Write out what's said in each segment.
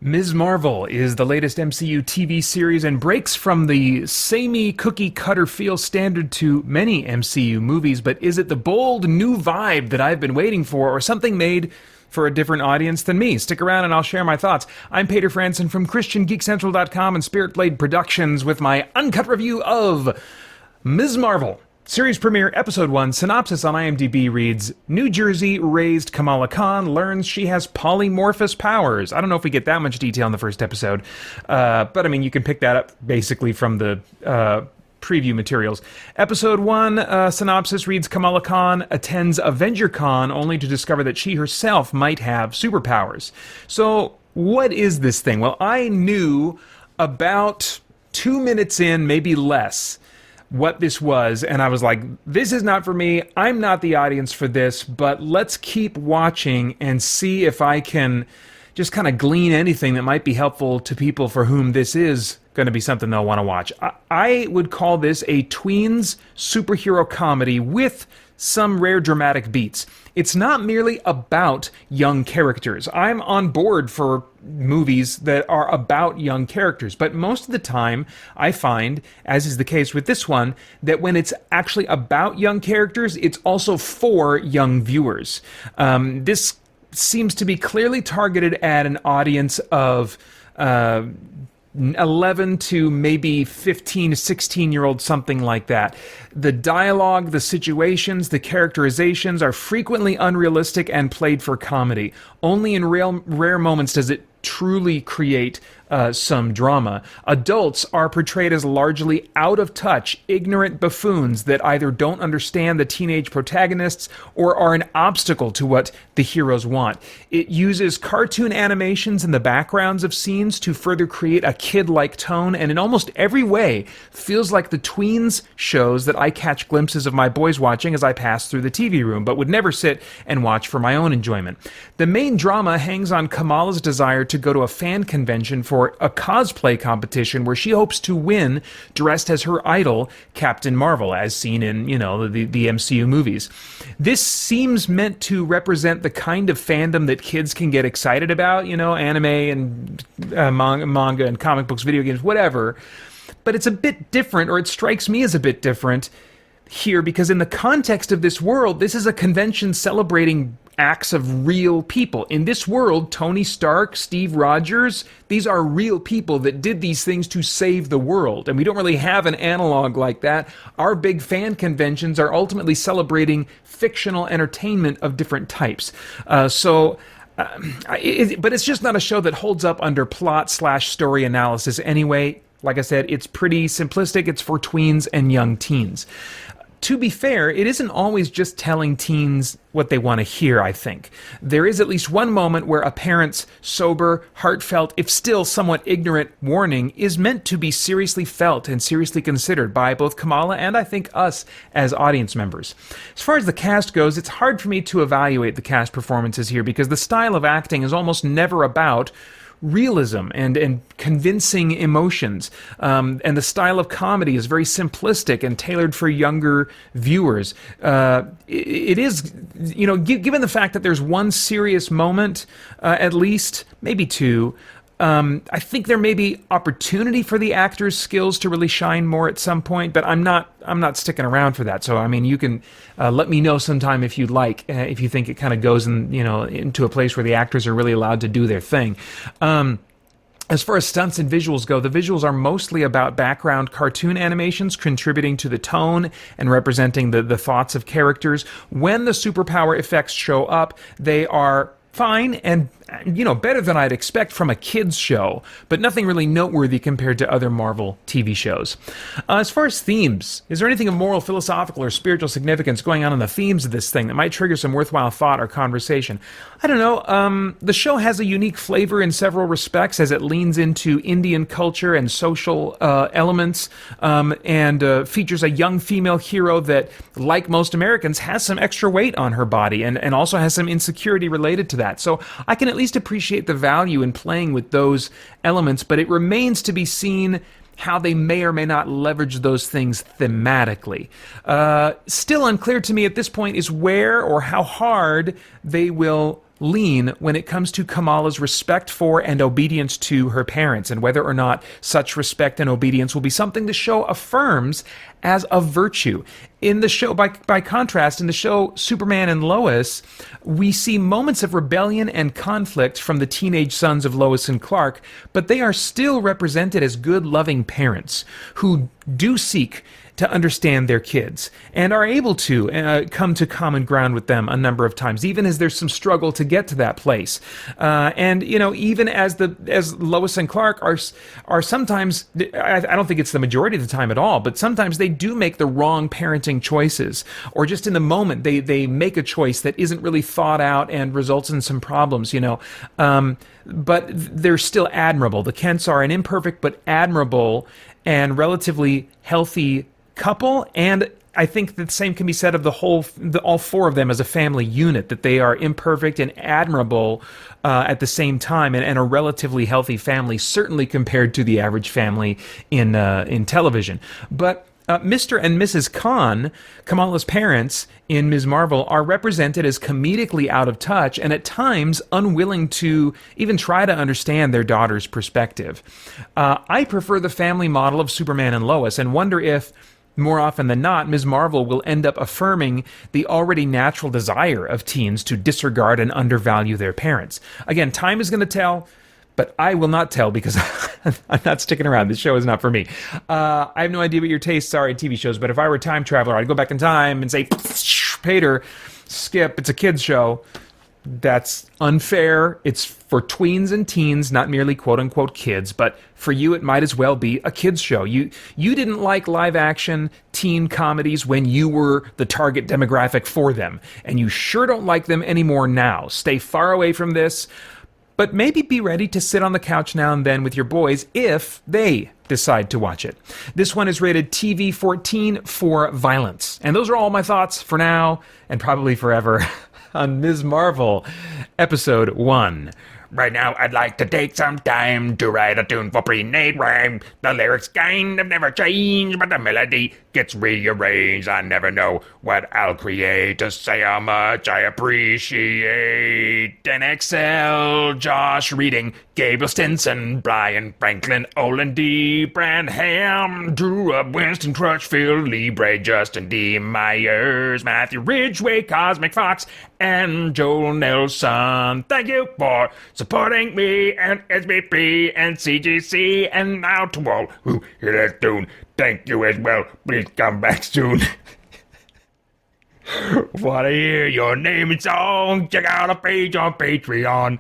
Ms. Marvel is the latest MCU TV series and breaks from the samey cookie cutter feel standard to many MCU movies, but is it the bold new vibe that I've been waiting for, or something made for a different audience than me? Stick around and I'll share my thoughts. I'm Peter Franson from christiangeekcentral.com and Spirit Blade Productions with my uncut review of Ms. Marvel. Series premiere, Episode 1, synopsis on IMDb reads, New Jersey-raised Kamala Khan learns she has polymorphous powers. I don't know if we get that much detail in the first episode, but I mean, you can pick that up basically from the preview materials. Episode 1 synopsis reads, Kamala Khan attends Avenger Con only to discover that she herself might have superpowers. So, what is this thing? Well, I knew about 2 minutes in, maybe less, what this was, and I was like, this is not for me, I'm not the audience for this, but let's keep watching and see if I can just kind of glean anything that might be helpful to people for whom this is going to be something they'll want to watch. I would call this a tweens superhero comedy with some rare dramatic beats. It's not merely about young characters. I'm on board for movies that are about young characters, but most of the time I find, as is the case with this one, that when it's actually about young characters, it's also for young viewers. This seems to be clearly targeted at an audience of 11 to maybe 15 to 16-year-old, something like that. The dialogue, the situations, the characterizations are frequently unrealistic and played for comedy. Only in rare moments does it truly create some drama. Adults are portrayed as largely out of touch, ignorant buffoons that either don't understand the teenage protagonists or are an obstacle to what the heroes want. It uses cartoon animations in the backgrounds of scenes to further create a kid-like tone, and in almost every way feels like the tweens shows that I catch glimpses of my boys watching as I pass through the TV room, but would never sit and watch for my own enjoyment. The main drama hangs on Kamala's desire to go to a fan convention for a cosplay competition where she hopes to win dressed as her idol, Captain Marvel, as seen in, the MCU movies. This seems meant to represent the kind of fandom that kids can get excited about, anime and manga and comic books, video games, whatever. But it's a bit different, or it strikes me as a bit different here, because in the context of this world, this is a convention celebrating acts of real people. In this world, Tony Stark, Steve Rogers, these are real people that did these things to save the world, and we don't really have an analog like that. Our big fan conventions are ultimately celebrating fictional entertainment of different types. But it's just not a show that holds up under plot/story analysis anyway. Like I said, it's pretty simplistic. It's for tweens and young teens. To be fair, it isn't always just telling teens what they want to hear, I think. There is at least one moment where a parent's sober, heartfelt, if still somewhat ignorant warning is meant to be seriously felt and seriously considered by both Kamala and I think us as audience members. As far as the cast goes, it's hard for me to evaluate the cast performances here because the style of acting is almost never about realism and convincing emotions, and the style of comedy is very simplistic and tailored for younger viewers. It is, given the fact that there's one serious moment, at least, maybe two, I think there may be opportunity for the actors' skills to really shine more at some point, but I'm not sticking around for that. So, I mean, you can let me know sometime if you'd like, if you think it kind of goes into a place where the actors are really allowed to do their thing. As far as stunts and visuals go, the visuals are mostly about background cartoon animations contributing to the tone and representing the thoughts of characters. When the superpower effects show up, they are fine and, better than I'd expect from a kids show, but nothing really noteworthy compared to other Marvel TV shows. As far as themes, is there anything of moral, philosophical, or spiritual significance going on in the themes of this thing that might trigger some worthwhile thought or conversation? I don't know. The show has a unique flavor in several respects as it leans into Indian culture and social elements, and features a young female hero that, like most Americans, has some extra weight on her body and also has some insecurity related to that. So I can at least appreciate the value in playing with those elements, but it remains to be seen how they may or may not leverage those things thematically. Still unclear to me at this point is where or how hard they will lean when it comes to Kamala's respect for and obedience to her parents, and whether or not such respect and obedience will be something the show affirms as a virtue. In the show, by contrast, in the show Superman and Lois, we see moments of rebellion and conflict from the teenage sons of Lois and Clark, but they are still represented as good, loving parents who do seek to understand their kids and are able to come to common ground with them a number of times, even as there's some struggle to get to that place. And even as Lois and Clark are sometimes, I don't think it's the majority of the time at all, but sometimes they do make the wrong parenting choices, or just in the moment they make a choice that isn't really thought out and results in some problems. But they're still admirable. The Kents are an imperfect but admirable and relatively healthy couple, and I think the same can be said of all four of them as a family unit, that they are imperfect and admirable at the same time, and a relatively healthy family, certainly compared to the average family in television. But Mr. and Mrs. Khan, Kamala's parents in Ms. Marvel, are represented as comedically out of touch and at times unwilling to even try to understand their daughter's perspective. I prefer the family model of Superman and Lois and wonder if, more often than not, Ms. Marvel will end up affirming the already natural desire of teens to disregard and undervalue their parents. Again, time is going to tell, but I will not tell because I'm not sticking around. This show is not for me. I have no idea what your tastes are in TV shows, but if I were a time traveler, I'd go back in time and say, Peter, skip, it's a kid's show. That's unfair. It's for tweens and teens, not merely quote-unquote kids, but for you it might as well be a kid's show. You didn't like live-action teen comedies when you were the target demographic for them, and you sure don't like them anymore now. Stay far away from this, but maybe be ready to sit on the couch now and then with your boys if they decide to watch it. This one is rated TV-14 for violence. And those are all my thoughts for now, and probably forever, on Ms. Marvel, Episode 1. Right now, I'd like to take some time to write a tune for pre-made rhyme. The lyrics kind of never change, but the melody gets rearranged. I never know what I'll create to say how much I appreciate. In Excel, Josh reading, Gable Stinson, Brian Franklin, Olin D. Branham, Drew Up, Winston Crutchfield, Libre, Justin D. Myers, Matthew Ridgway, Cosmic Fox, and Joel Nelson. Thank you for supporting me and SBP and CGC, and now to all who hear this tune, thank you as well. Please come back soon. Want to hear your name and song? Check out a page on Patreon.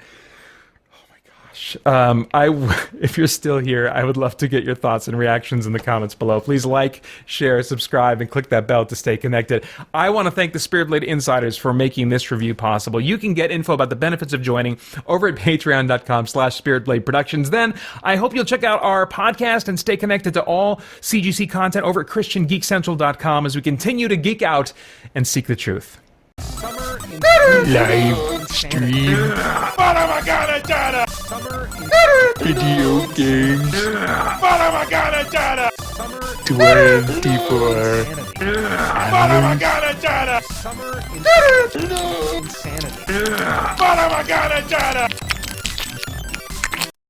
If you're still here, I would love to get your thoughts and reactions in the comments below. Please like, share, subscribe, and click that bell to stay connected. I want to thank the Spirit Blade Insiders for making this review possible. You can get info about the benefits of joining over at patreon.com/spiritblade productions. Then I hope you'll check out our podcast and stay connected to all CGC content over at christiangeekcentral.com as we continue to geek out and seek the truth. Live stream. Video games. 24. Summer insanity.